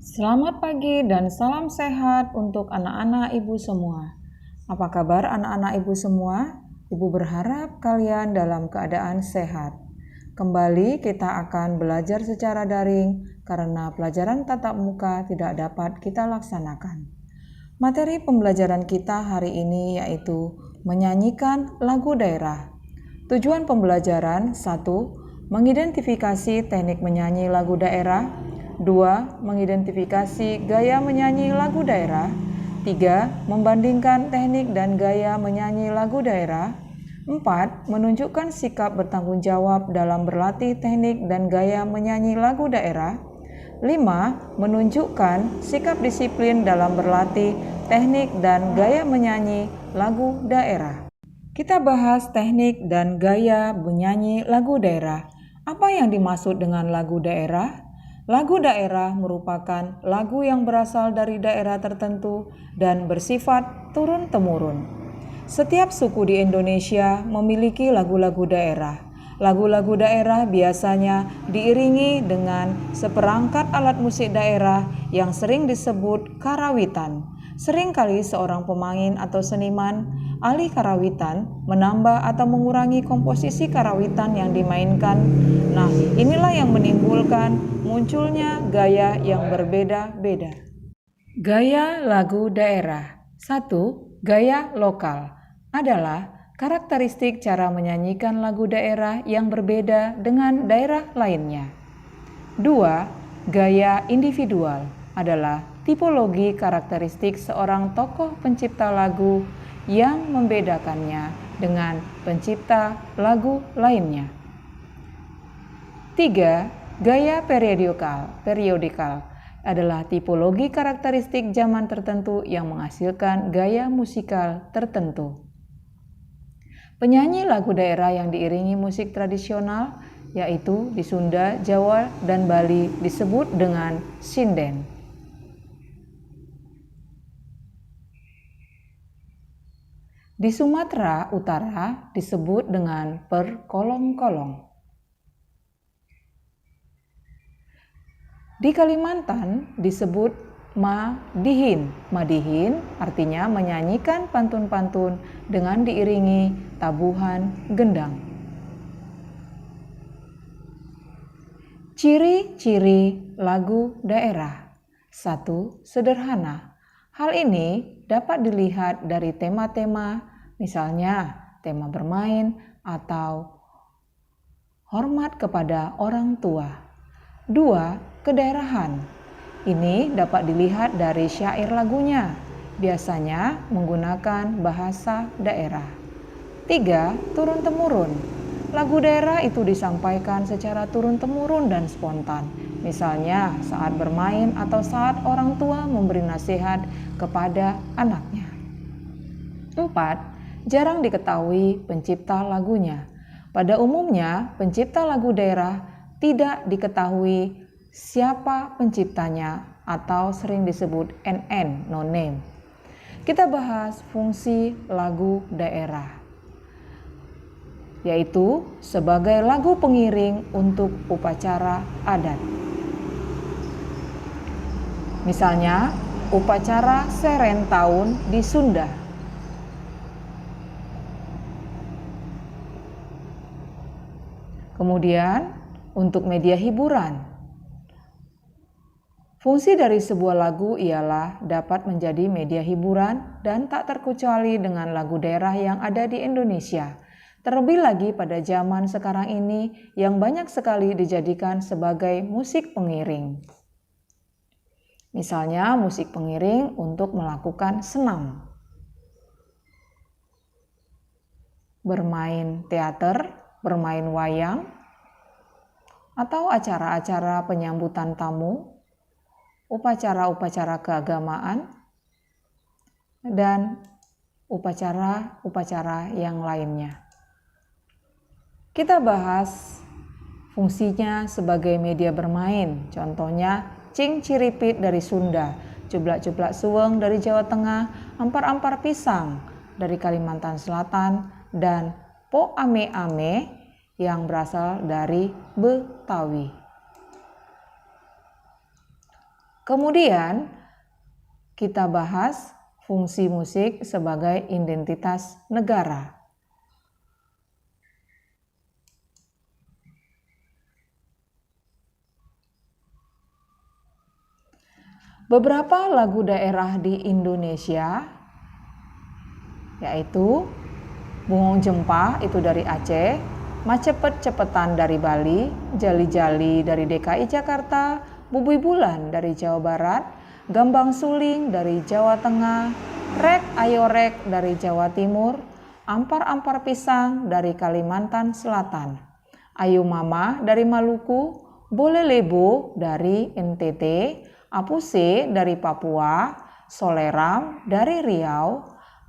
Selamat pagi dan salam sehat untuk anak-anak ibu semua. Apa kabar anak-anak ibu semua? Ibu berharap kalian dalam keadaan sehat. Kembali kita akan belajar secara daring karena pelajaran tatap muka tidak dapat kita laksanakan. Materi pembelajaran kita hari ini yaitu menyanyikan lagu daerah. Tujuan pembelajaran 1. Mengidentifikasi teknik menyanyi lagu daerah. 2. Mengidentifikasi gaya menyanyi lagu daerah. 3. Membandingkan teknik dan gaya menyanyi lagu daerah. 4. Menunjukkan sikap bertanggung jawab dalam berlatih teknik dan gaya menyanyi lagu daerah. 5. Menunjukkan sikap disiplin dalam berlatih teknik dan gaya menyanyi lagu daerah. Kita bahas teknik dan gaya menyanyi lagu daerah. Apa yang dimaksud dengan lagu daerah? Lagu daerah merupakan lagu yang berasal dari daerah tertentu dan bersifat turun-temurun. Setiap suku di Indonesia memiliki lagu-lagu daerah. Lagu-lagu daerah biasanya diiringi dengan seperangkat alat musik daerah yang sering disebut karawitan. Seringkali seorang pemain atau seniman ahli karawitan menambah atau mengurangi komposisi karawitan yang dimainkan. Nah, inilah yang menimbulkan munculnya gaya yang berbeda-beda. Gaya lagu daerah. 1. Gaya lokal adalah karakteristik cara menyanyikan lagu daerah yang berbeda dengan daerah lainnya. 2. Gaya individual adalah tipologi karakteristik seorang tokoh pencipta lagu yang membedakannya dengan pencipta lagu lainnya. 3. Gaya periodikal adalah tipologi karakteristik zaman tertentu yang menghasilkan gaya musikal tertentu. Penyanyi lagu daerah yang diiringi musik tradisional yaitu di Sunda, Jawa, dan Bali disebut dengan sinden. Di Sumatera Utara disebut dengan perkolong-kolong. Di Kalimantan disebut madihin. Madihin artinya menyanyikan pantun-pantun dengan diiringi tabuhan gendang. Ciri-ciri lagu daerah. 1. Sederhana. Hal ini dapat dilihat dari tema-tema, misalnya tema bermain atau hormat kepada orang tua. 2. Kedaerahan. Ini dapat dilihat dari syair lagunya, biasanya menggunakan bahasa daerah. 3. Turun-temurun. Lagu daerah itu disampaikan secara turun-temurun dan spontan, misalnya saat bermain atau saat orang tua memberi nasihat kepada anaknya. 4. Jarang diketahui pencipta lagunya. Pada umumnya, pencipta lagu daerah tidak diketahui siapa penciptanya atau sering disebut NN, no name. Kita bahas fungsi lagu daerah, yaitu sebagai lagu pengiring untuk upacara adat. Misalnya, upacara Seren Tahun di Sunda. Kemudian, untuk media hiburan. Fungsi dari sebuah lagu ialah dapat menjadi media hiburan dan tak terkecuali dengan lagu daerah yang ada di Indonesia. Terlebih lagi pada zaman sekarang ini yang banyak sekali dijadikan sebagai musik pengiring. Misalnya musik pengiring untuk melakukan senam, bermain teater, bermain wayang, atau acara-acara penyambutan tamu, upacara-upacara keagamaan, dan upacara-upacara yang lainnya. Kita bahas fungsinya sebagai media bermain, contohnya Cing Ciripit dari Sunda, Cublak-cublak suweng dari Jawa Tengah, Ampar-ampar pisang dari Kalimantan Selatan, dan Po Ame-ame yang berasal dari Betawi. Kemudian kita bahas fungsi musik sebagai identitas negara. Beberapa lagu daerah di Indonesia yaitu Bungong Jempah itu dari Aceh, Macepet-cepetan dari Bali, Jali-jali dari DKI Jakarta, Bubui Bulan dari Jawa Barat, Gambang Suling dari Jawa Tengah, Rek Ayo Rek dari Jawa Timur, Ampar-ampar pisang dari Kalimantan Selatan, Ayo Mama dari Maluku, Bole Lebo dari NTT, Apuse dari Papua, Soleram dari Riau,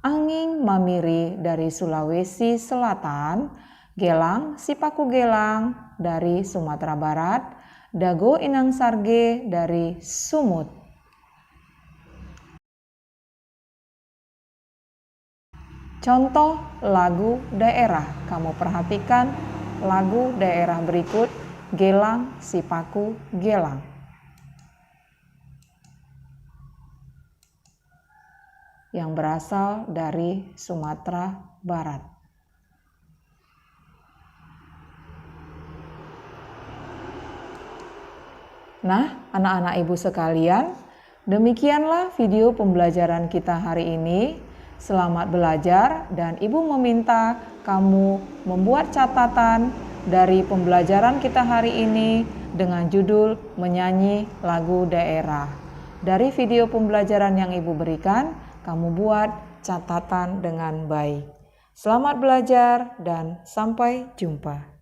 Anging Mamiri dari Sulawesi Selatan, Gelang Sipaku Gelang dari Sumatera Barat, Dago Inang Sarge dari Sumut. Contoh lagu daerah, kamu perhatikan lagu daerah berikut, Gelang Sipaku Gelang. Yang berasal dari Sumatera Barat. Nah, anak-anak ibu sekalian, demikianlah video pembelajaran kita hari ini. Selamat belajar dan ibu meminta kamu membuat catatan dari pembelajaran kita hari ini dengan judul menyanyi lagu daerah. Dari video pembelajaran yang ibu berikan, kamu buat catatan dengan baik. Selamat belajar dan sampai jumpa.